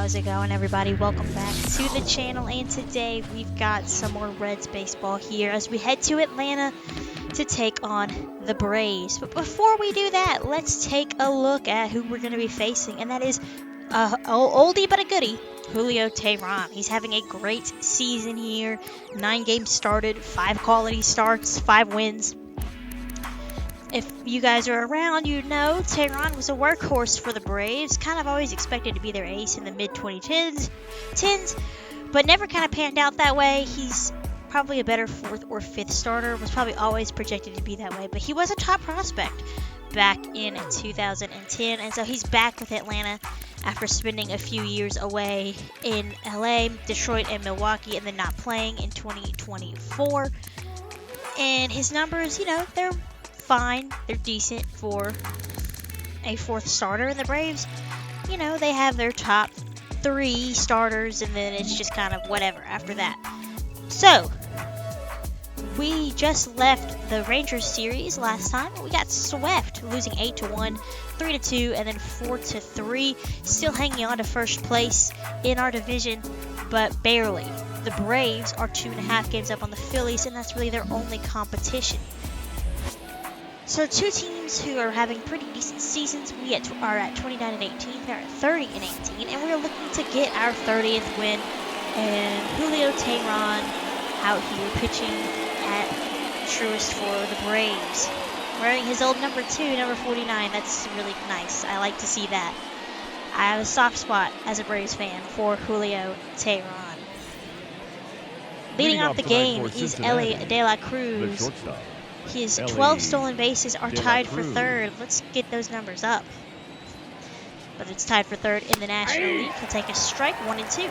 How's it going, everybody? Welcome back to the channel, and today we've got some more Reds baseball here as we head to Atlanta to take on the Braves. But before we do that, let's take a look at who we're going to be facing, and that is oldie but a goodie, Julio Teheran. He's having a great season here. 9 games started, 5 quality starts, 5 wins. If you guys are around, you know Teheran was a workhorse for the Braves. Kind of always expected to be their ace in the mid-2010s, but never kind of panned out that way. He's probably a better 4th or 5th starter. Was probably always projected to be that way, but he was a top prospect back in 2010, and so he's back with Atlanta after spending a few years away in LA, Detroit, and Milwaukee, and then not playing in 2024. And his numbers, you know, they're fine. They're decent for a 4th starter. And the Braves, you know, they have their top 3 starters, and then it's just kind of whatever after that. So, we just left the Rangers series last time. We got swept, losing 8-1, 3-2, and then 4-3. Still hanging on to first place in our division, but barely. The Braves are 2.5 games up on the Phillies, and that's really their only competition. So 2 teams who are having pretty decent seasons. We are at 29-18. They're at 30-18, and we're looking to get our 30th win. And Julio Teheran out here pitching at truest for the Braves, wearing his old number 2, number 49. That's really nice. I like to see that. I have a soft spot as a Braves fan for Julio Teheran. Leading off the game is Elly De La Cruz. His 12 stolen bases are tied for 3rd. Let's get those numbers up. But it's tied for 3rd in the National League. He'll take a strike, 1 and 2.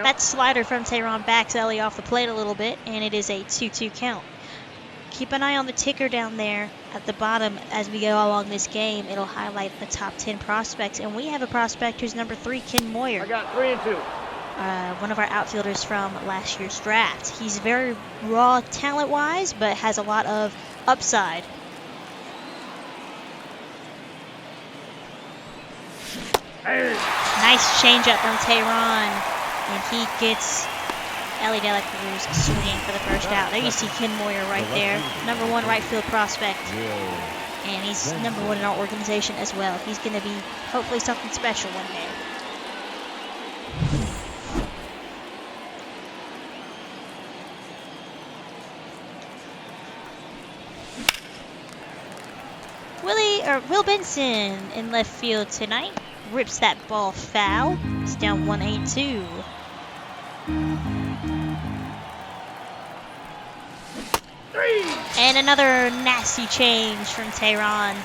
That slider from Teheran backs Elly off the plate a little bit, and it is a 2-2 count. Keep an eye on the ticker down there at the bottom as we go along this game. It'll highlight the top 10 prospects, and we have a prospect who's number 3, Ken Moyer. I got 3 and 2. One of our outfielders from last year's draft. He's very raw talent-wise, but has a lot of upside. Nice changeup from Teheran, and he gets Elly De La Cruz swinging for the first out. There you see Ken Moyer right there, number 1 right field prospect, and he's number 1 in our organization as well. He's going to be hopefully something special one day. Will Benson in left field tonight rips that ball foul. It's down 1-2. And another nasty change from Teheran.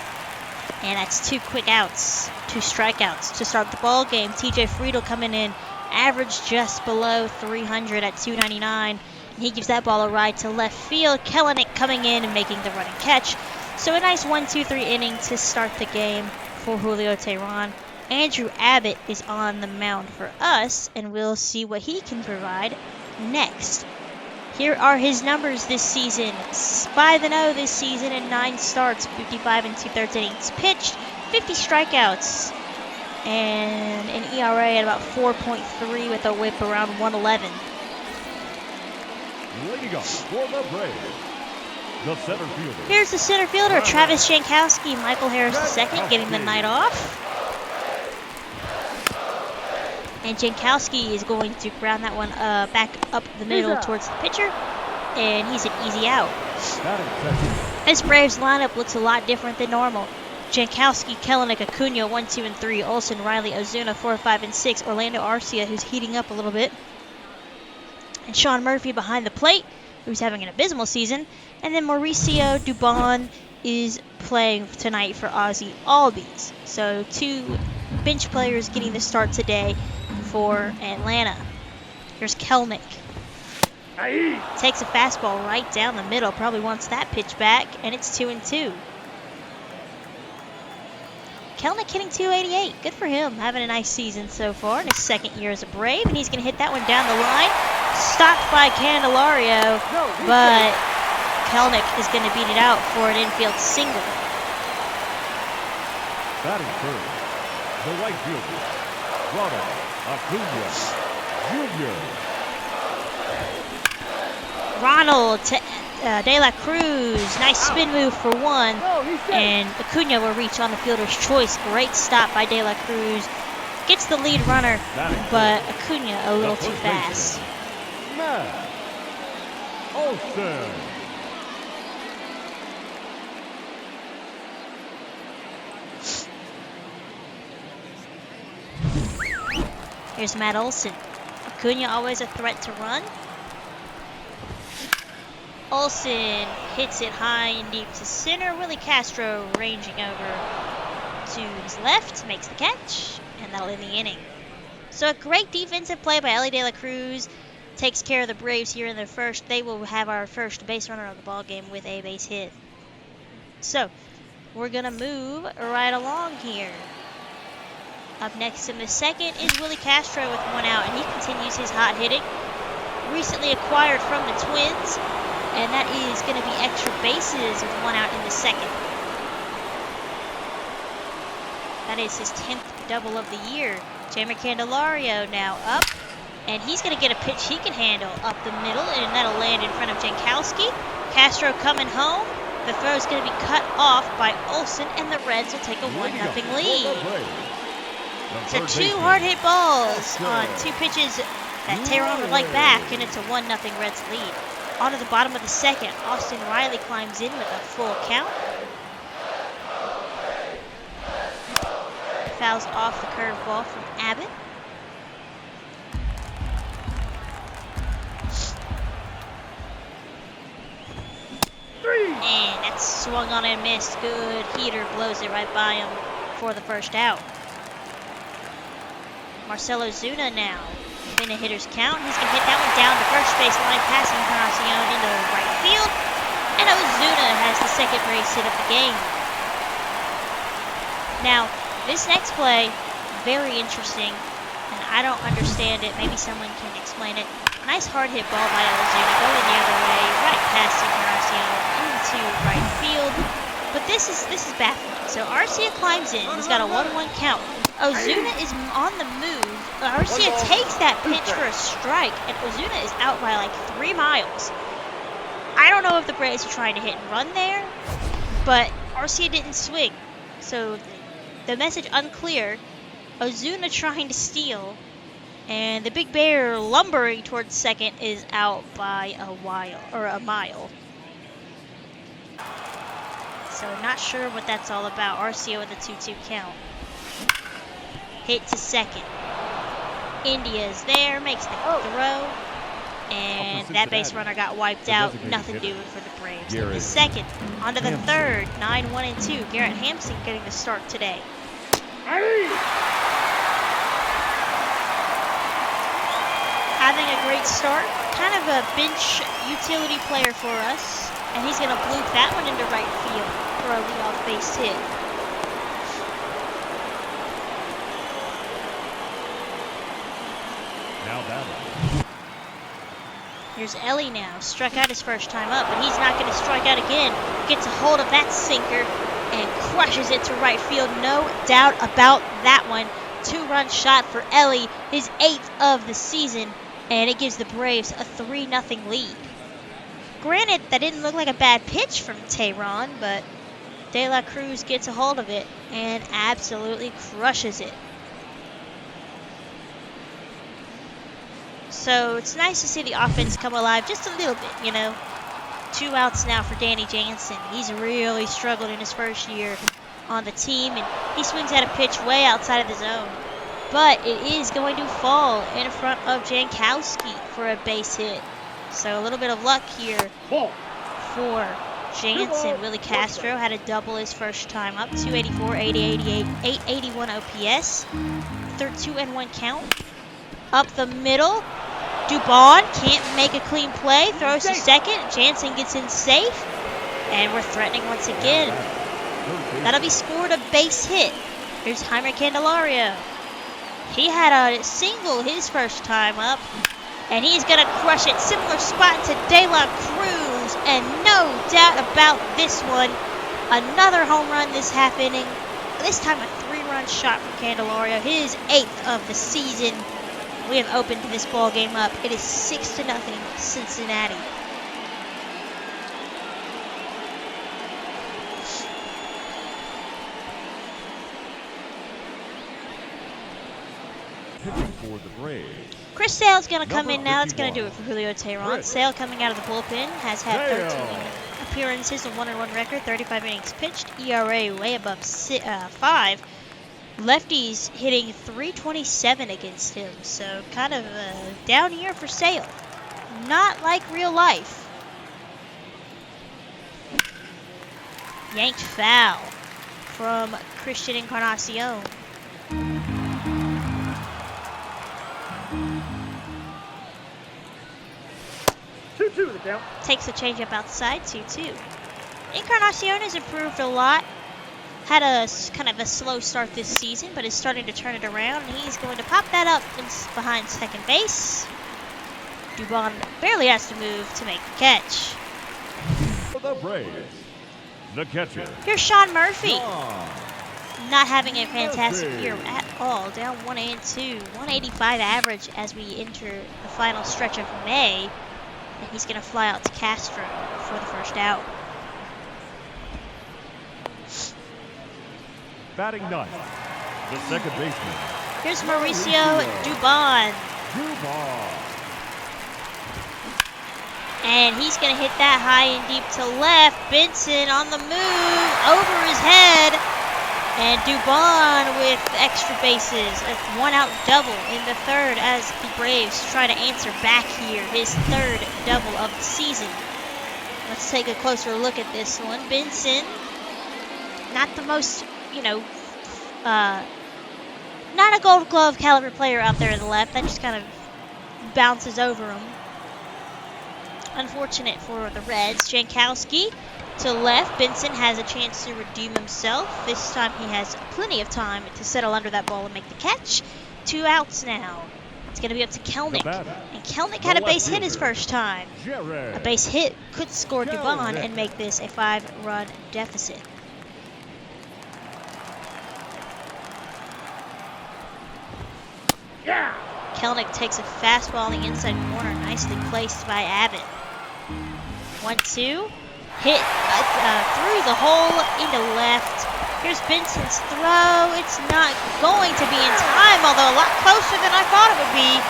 And that's 2 quick outs, 2 strikeouts to start the ball game. TJ Friedl coming in, average just below 300 at 299. And he gives that ball a ride to left field. Kelenic coming in and making the running catch. So a nice 1-2-3 inning to start the game for Julio Teheran. Andrew Abbott is on the mound for us, and we'll see what he can provide next. Here are his numbers this season. 5-0 this season in 9 starts, 55 2/3 innings pitched, 50 strikeouts, and an ERA at about 4.3 with a whip around 111. Leading off for the Braves, the center fielder. Here's the center fielder, Travis Jankowski. Michael Harris II getting the night off. And Jankowski is going to ground that one back up the middle towards the pitcher. And he's an easy out. This Braves lineup looks a lot different than normal. Jankowski, Kelenic, Acuna, 1, 2, and 3. Olsen, Riley, Ozuna, 4, 5, and 6. Orlando Arcia, who's heating up a little bit. And Sean Murphy behind the plate, who's having an abysmal season. And then Mauricio Dubon is playing tonight for Ozzy Albies. So 2 bench players getting the start today for Atlanta. Here's Kelenic. Takes a fastball right down the middle. Probably wants that pitch back, and it's 2-2. Kelenic hitting 288. Good for him. Having a nice season so far in his 2nd year as a Brave, and he's going to hit that one down the line. Stopped by Candelario, but Kelnick is going to beat it out for an infield single. Batting third, the right fielder, Ronald Acuna Jr. Ronald to De La Cruz. Nice spin move for one. And Acuna will reach on the fielder's choice. Great stop by De La Cruz. Gets the lead runner, but Acuna a little too fast. Matt Olson. Here's Matt Olson. Acuna always a threat to run. Olson hits it high and deep to center. Willie Castro ranging over to his left, makes the catch, and that'll end the inning. So a great defensive play by Ellie De La Cruz takes care of the Braves here in the first. They will have our first base runner of the ball game with a base hit. So we're gonna move right along here. Up next in the second is Willie Castro with one out, and he continues his hot hitting. Recently acquired from the Twins, and that is going to be extra bases with one out in the second. That is his 10th double of the year. Jeimer Candelario now up, and he's going to get a pitch he can handle up the middle, and that'll land in front of Jankowski. Castro coming home. The throw is going to be cut off by Olson, and the Reds will take a 1-0 lead. So two hard-hit balls on two pitches that Tehran would like back, and it's a 1-0 Reds lead. On to the bottom of the second, Austin Riley climbs in with a full count. Fouls off the curveball from Abbott. And that's swung on and missed. Good heater, blows it right by him for the first out. Marcelo Zuna now in a hitter's count. He's going to hit that one down the first base line, passing Encarnacion into right field. And Ozuna has the second base hit of the game. Now, this next play, very interesting, and I don't understand it. Maybe someone can explain it. Nice hard hit ball by Ozuna, going the other way, right past Encarnacion into right field. But this is baffling. So Arcia climbs in. He's got a 1-1 count. Ozuna is on the move. Arcia takes that pitch for a strike, and Ozuna is out by like 3 miles. I don't know if the Braves are trying to hit and run there, but Arcia didn't swing. So the message unclear. Ozuna trying to steal, and the Big Bear lumbering towards second is out by a mile. So not sure what that's all about. Arcia with a 2-2 count. Hit to second. India is there, makes the throw, and that base runner got wiped out. Nothing doing for the Braves. In the second, onto the third, 9-1-2. Garrett Hampson getting the start today. Having a great start, kind of a bench utility player for us, and he's going to bloop that one into right field for a leadoff base hit. Here's Ellie now, struck out his first time up, but he's not going to strike out again. Gets a hold of that sinker and crushes it to right field. No doubt about that one. 2-run shot for Ellie, his 8th of the season, and it gives the Braves a 3-0 lead. Granted, that didn't look like a bad pitch from Tehran, but De La Cruz gets a hold of it and absolutely crushes it. So it's nice to see the offense come alive just a little bit, you know. 2 outs now for Danny Jansen. He's really struggled in his first year on the team, and he swings at a pitch way outside of the zone. But it is going to fall in front of Jankowski for a base hit. So a little bit of luck here for Jansen. Willie Castro had a double his first time up. 284, 888, 881 OPS. 2-1 count. Up the middle. Dubon can't make a clean play. Throws to second. Jansen gets in safe. And we're threatening once again. That'll be scored a base hit. Here's Jeimer Candelario. He had a single his first time up. And he's going to crush it. Similar spot to De La Cruz. And no no doubt about this one. Another home run this half inning. This time a 3-run shot from Candelario, his 8th of the season. We have opened this ball game up. It is 6-0 Cincinnati. Pitching for the Braves. Chris Sale's going to come Number in now. That's going to 51. do it for Julio Teheran. Chris. Sale coming out of the bullpen has had 13 Sale. appearances, a 1-1 record, 35 innings pitched, ERA way above 5. Lefties hitting .327 against him, so kind of a down year for Sale. Not like real life. Yanked foul from Christian Encarnacion. The count. Takes the changeup outside, 2-2. Encarnacion has improved a lot. Had a kind of a slow start this season, but is starting to turn it around. And he's going to pop that up behind second base. Dubon barely has to move to make the catch. For the Braves, the catcher. Here's Sean Murphy. Sean. Not having a fantastic Murphy. year at all. Down 1-2. 185 average as we enter the final stretch of May. And he's going to fly out to Castro for the first out. Batting ninth, the second baseman. Here's Mauricio Dubon. Dubon. And he's going to hit that high and deep to left. Benson on the move, over his head. And Dubon with extra bases. A 1-out double in the third as the Braves try to answer back here. His 3rd double of the season. Let's take a closer look at this one. Benson, not the most, not a Gold Glove caliber player out there in the left. That just kind of bounces over him. Unfortunate for the Reds. Jankowski to left. Benson has a chance to redeem himself. This time he has plenty of time to settle under that ball and make the catch. 2 outs now. It's going to be up to Kelnick. And Kelnick had a base hit his first time. A base hit could score Dubon and make this a 5-run deficit. Yeah. Kelnick takes a fastball on the inside corner, nicely placed by Abbott. 1-2, hit through the hole into left. Here's Benson's throw. It's not going to be in time, although a lot closer than I thought it would be.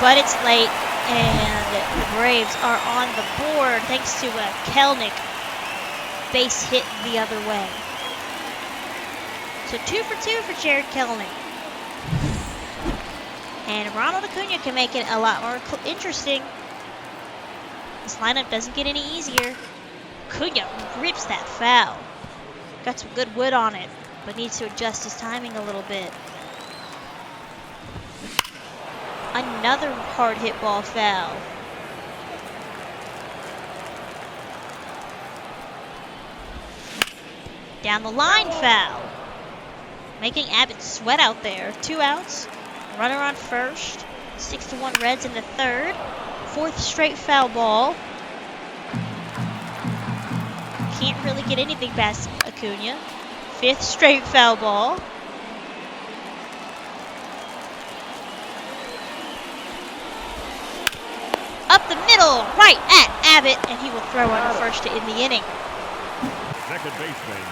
But it's late, and the Braves are on the board thanks to a Kelnick base hit the other way. So 2 for 2 for Jared Kelnick. And Ronald Acuna can make it a lot more interesting. This lineup doesn't get any easier. Acuna rips that foul. Got some good wood on it, but needs to adjust his timing a little bit. Another hard hit ball foul. Down the line foul. Making Abbott sweat out there. 2 outs. Runner on first. 6-1 Reds in the third. 4th straight foul ball. Can't really get anything past Acuna. 5th straight foul ball. Up the middle, right at Abbott, and he will throw on first to end the inning. Second baseman,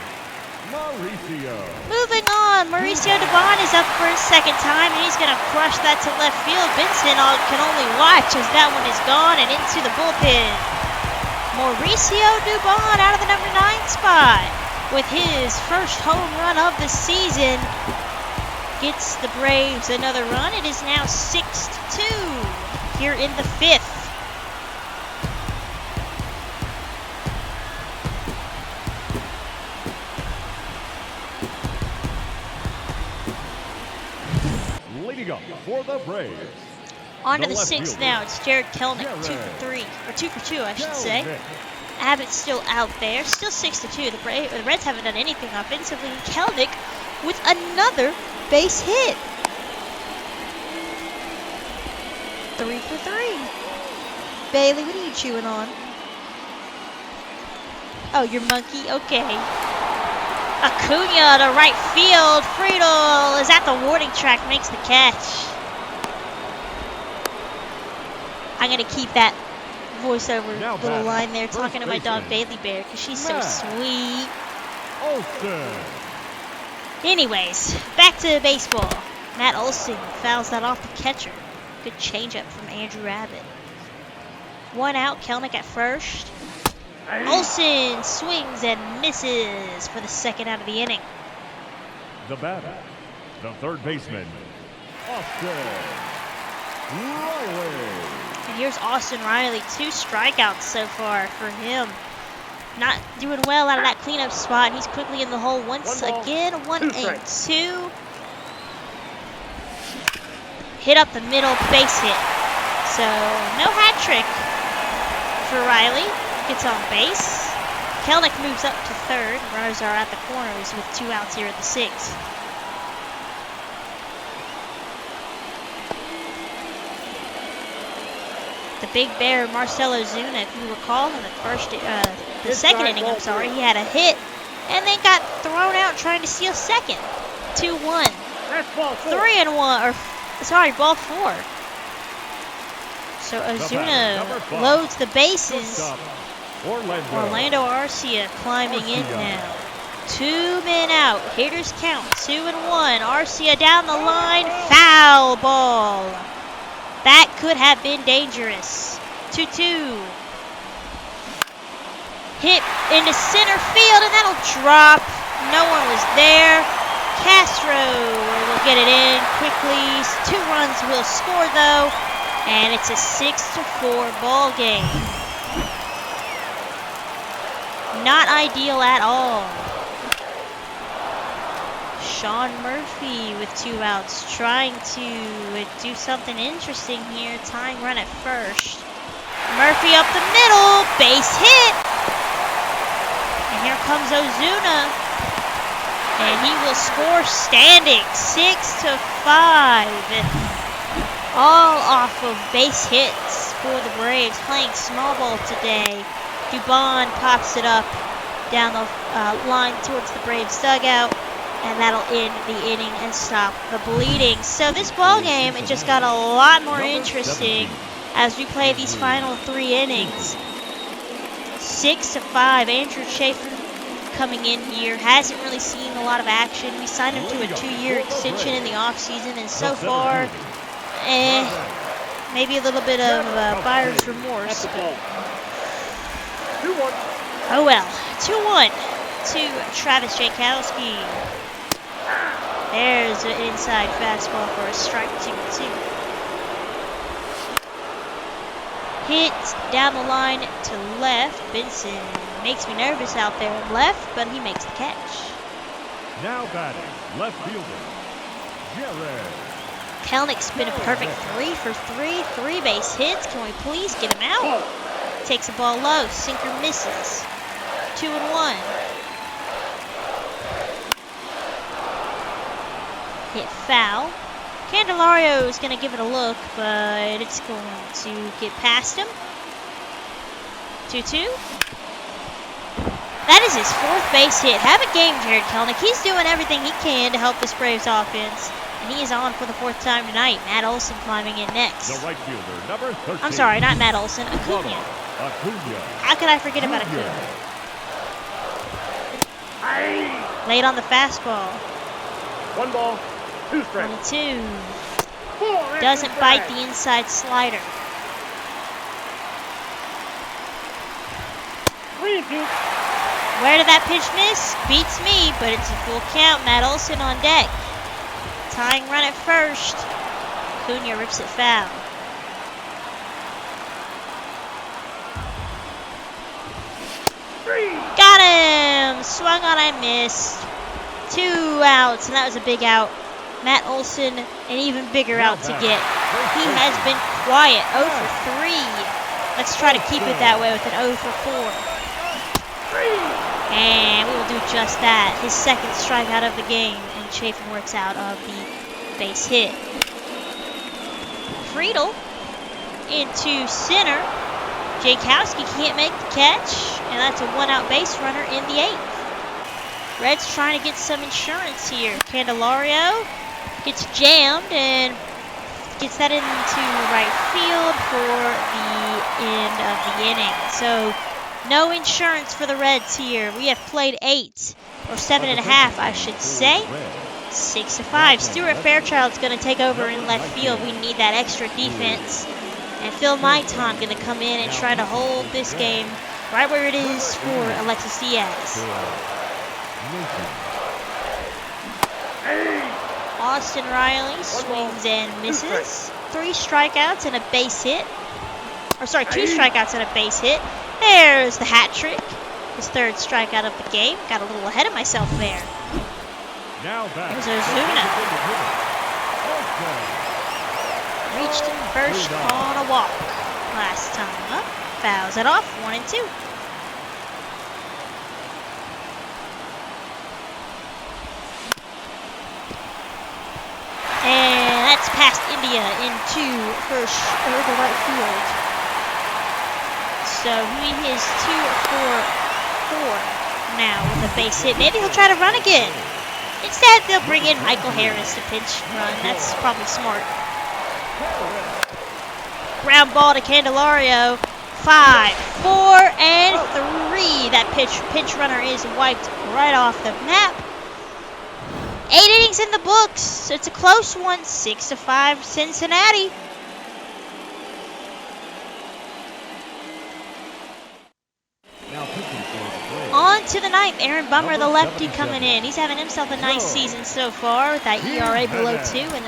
Mauricio. Moving on, Mauricio Dubon is up for his 2nd time, and he's going to crush that to left field. Benson can only watch as that one is gone and into the bullpen. Mauricio Dubon out of the number 9 spot with his first home run of the season. Gets the Braves another run. It is now 6-2 here in the 5th. Leading up for the Braves. On to the left 6th fielder, now. It's Jared Kelnick, 2 for 3, or 2 for 2, I should say. Abbott's still out there, still 6-2. The Reds haven't done anything offensively. And Kelnick with another base hit. 3 for 3. Bailey, what are you chewing on? Oh, your monkey? Okay. Acuna to right field. Friedel is at the warning track, makes the catch. I'm going to keep that voiceover little line there talking to my dog Bailey Bear because she's so sweet. Olsen. Anyways, back to baseball. Matt Olson fouls that off the catcher. Good changeup from Andrew Abbott. 1 out, Kelnick at first. Olson swings and misses for the 2nd out of the inning. The batter, the third baseman, Austin Riley. And here's Austin Riley, 2 strikeouts so far for him. Not doing well out of that cleanup spot. He's quickly in the hole once again. 1-2. Hit up the middle, base hit. So no hat trick for Riley. Gets on base. Kelnick moves up to 3rd. Runners are at the corners with 2 outs here at the 6th. The big bear, Marcell Ozuna, if you recall, in the 2nd inning, I'm sorry, he had a hit and then got thrown out trying to steal 2nd. 2-1. 3-1, or sorry, ball 4. So Ozuna loads the bases. Orlando Arcia climbing in now. 2 men out. Hitters count. 2-1. Arcia down the line. Foul ball. That could have been dangerous. 2-2. Hit into center field, and that'll drop. No one was there. Castro will get it in quickly. 2 runs will score, though. And it's a 6-4 ball game. Not ideal at all. Sean Murphy with 2 outs, trying to do something interesting here. Tying run at first. Murphy up the middle, base hit. And here comes Ozuna. And he will score standing, 6-5. All off of base hits for the Braves, playing small ball today. Dubon pops it up down the line towards the Braves dugout, and that'll end the inning and stop the bleeding. So this ball game, it just got a lot more interesting as we play these final 3 innings. 6-5. Andrew Schaefer coming in here hasn't really seen a lot of action. We signed him to a 2-year extension in the offseason, and so far, maybe a little bit of buyer's remorse. Oh well. 2-1 to Travis Jankowski. There's an inside fastball for a strike 2-2. Hit down the line to left. Benson makes me nervous out there in left, but he makes the catch. Now batting, left fielder, Jared. Kelnick's been a perfect 3 for 3. 3 base hits. Can we please get him out? Takes a ball low. Sinker misses. 2-1. Hit foul. Candelario is going to give it a look, but it's going to get past him. 2-2. That is his 4th base hit. Have a game, Jared Kelnick. He's doing everything he can to help this Braves offense. And he is on for the 4th time tonight. Matt Olson climbing in next. The right fielder, number 13. I'm sorry, not Matt Olson. Acuna. How could I forget about Acuna? Late on the fastball. 1 ball, 2 strikes. 22. Doesn't bite the inside slider. 3-2. Where did that pitch miss? Beats me, but it's a full count. Matt Olson on deck. Tying run at first. Acuna rips it foul. Got him! Swung on and missed. 2 outs, and that was a big out. Matt Olson, an even bigger out to get. He has been quiet. 0 for 3. Let's try to keep it that way with an 0 for 4. And we will do just that. His 2nd strikeout of the game, and Chafin works out of the base hit. Friedel into center. Jankowski can't make the catch, and that's a one-out base runner in the 8th. Reds trying to get some insurance here. Candelario gets jammed and gets that into right field for the end of the inning. So no insurance for the Reds here. We have played 8, or 7.5, I should say. 6-5. Stuart Fairchild's going to take over in left field. We need that extra defense. And Phil Maiton going to come in and try to hold this game right where it is for Alexis Diaz. Austin Riley swings and misses. 3 strikeouts and a base hit. Or sorry, 2 strikeouts and a base hit. There's the hat trick. His 3rd strikeout of the game. Got a little ahead of myself there. There's Ozuna. Reached first on a walk last time up. Fouls it off, 1-2. And that's past India into first or the right field. So he is 2 for 4 now with a base hit. Maybe he'll try to run again. Instead, they'll bring in Michael Harris to pinch run. That's probably smart. Ground ball to Candelario. 5, 4, and 3. That pinch runner is wiped right off the map. 8 innings in the books. It's a close one. 6-5 Cincinnati. On to the 9th. Aaron Bummer, the lefty, coming in. He's having himself a nice season so far with that ERA below 2 and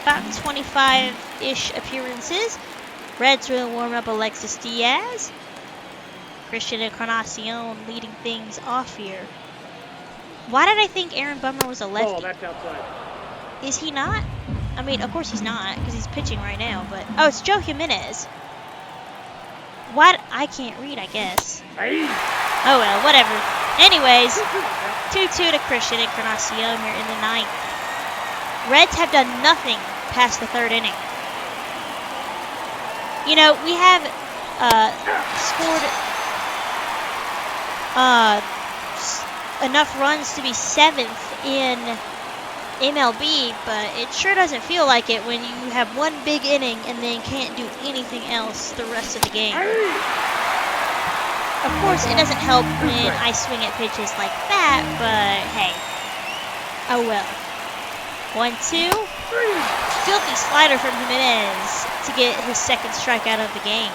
about 25-ish appearances. Reds will warm up Alexis Diaz. Christian Encarnacion leading things off here. Why did I think Aaron Bummer was a lefty? That's outside. Is he not? I mean, of course he's not because he's pitching right now. But oh, it's Joe Jimenez. What? I can't read, I guess. Oh well, whatever. Anyways, 2-2 to Christian Encarnacion here in the 9th. Reds have done nothing past the 3rd inning. You know, we have scored enough runs to be 7th in MLB, but it sure doesn't feel like it when you have one big inning and then can't do anything else the rest of the game. Of course, it doesn't help when I swing at pitches like that, but hey. Oh well. 1-2. Filthy slider from Jimenez to get his 2nd strikeout of the game.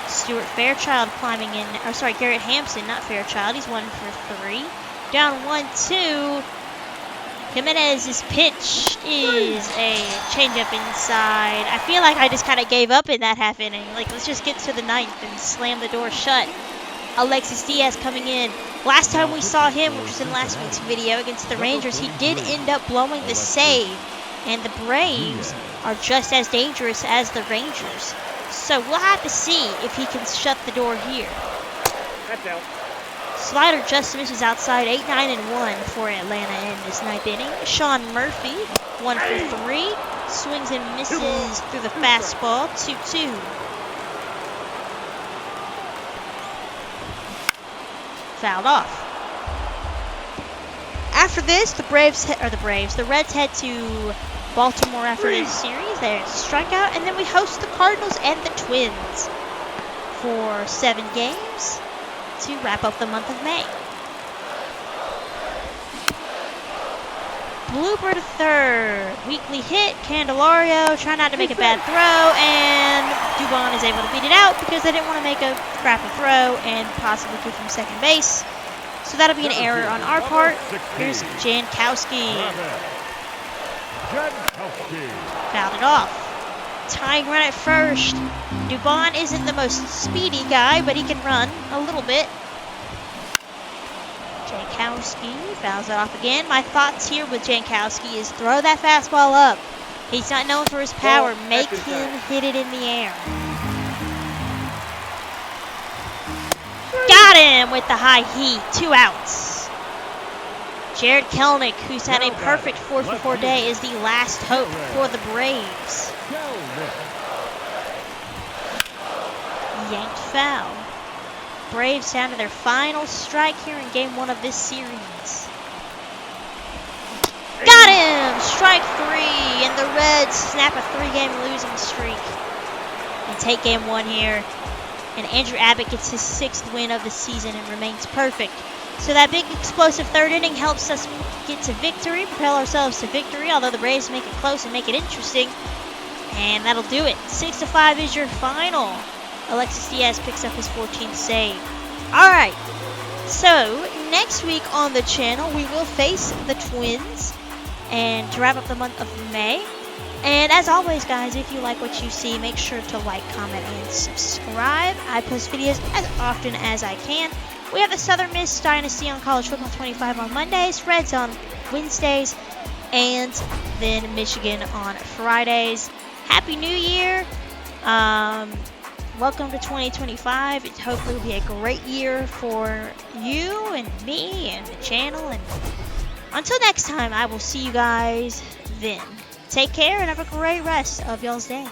Stuart Fairchild climbing in, or sorry, Garrett Hampson, not Fairchild. He's 1 for 3. Down 1-2. Jimenez's pitch is a changeup inside. I feel like I just kind of gave up in that half inning. Like, let's just get to the 9th and slam the door shut. Alexis Diaz coming in. Last time we saw him, which was in last week's video against the Rangers, he did end up blowing the save. And the Braves are just as dangerous as the Rangers. So we'll have to see if he can shut the door here. That's out. Slider just misses outside. 8-9-1 for Atlanta in this 9th inning. Sean Murphy, 1 for 3. Swings and misses through the fastball. 2-2. Fouled off. After this, the Reds head to Baltimore after this series. There's a strikeout, and then we host the Cardinals and the Twins for 7 games to wrap up the month of May. Blooper to 3rd. Weekly hit. Candelario trying not to make a bad throw, and Dubon is able to beat it out because they didn't want to make a crappy throw and possibly give him second base. So that'll be an error on our part. Here's Jankowski. Fouled it off. Tying run at first. Dubon isn't the most speedy guy, but he can run a little bit. Jankowski fouls it off again. My thoughts here with Jankowski is throw that fastball up. He's not known for his power. Make him hit it in the air. Got him with the high heat. 2 outs. Jared Kelenic, who's had a perfect 4 for 4 day, is the last hope for the Braves. yanked foul. Braves down to their final strike here in game 1 of this series. Got him! Strike 3, and the Reds snap a 3-game losing streak and take game 1 here. And Andrew Abbott gets his 6th win of the season and remains perfect. So that big explosive 3rd inning helps us get to victory, propel ourselves to victory, although the Braves make it close and make it interesting. And that'll do it. 6-5 is your final. Alexis Diaz picks up his 14th save. Alright, so next week on the channel we will face the Twins and to wrap up the month of May. And as always, guys, if you like what you see, make sure to like, comment, and subscribe. I post videos as often as I can. We have the Southern Miss Dynasty on College Football 25 on Mondays, Reds on Wednesdays, and then Michigan on Fridays. Happy New Year. Welcome to 2025. It hopefully will be a great year for you and me and the channel. And until next time, I will see you guys then. Take care and have a great rest of y'all's day.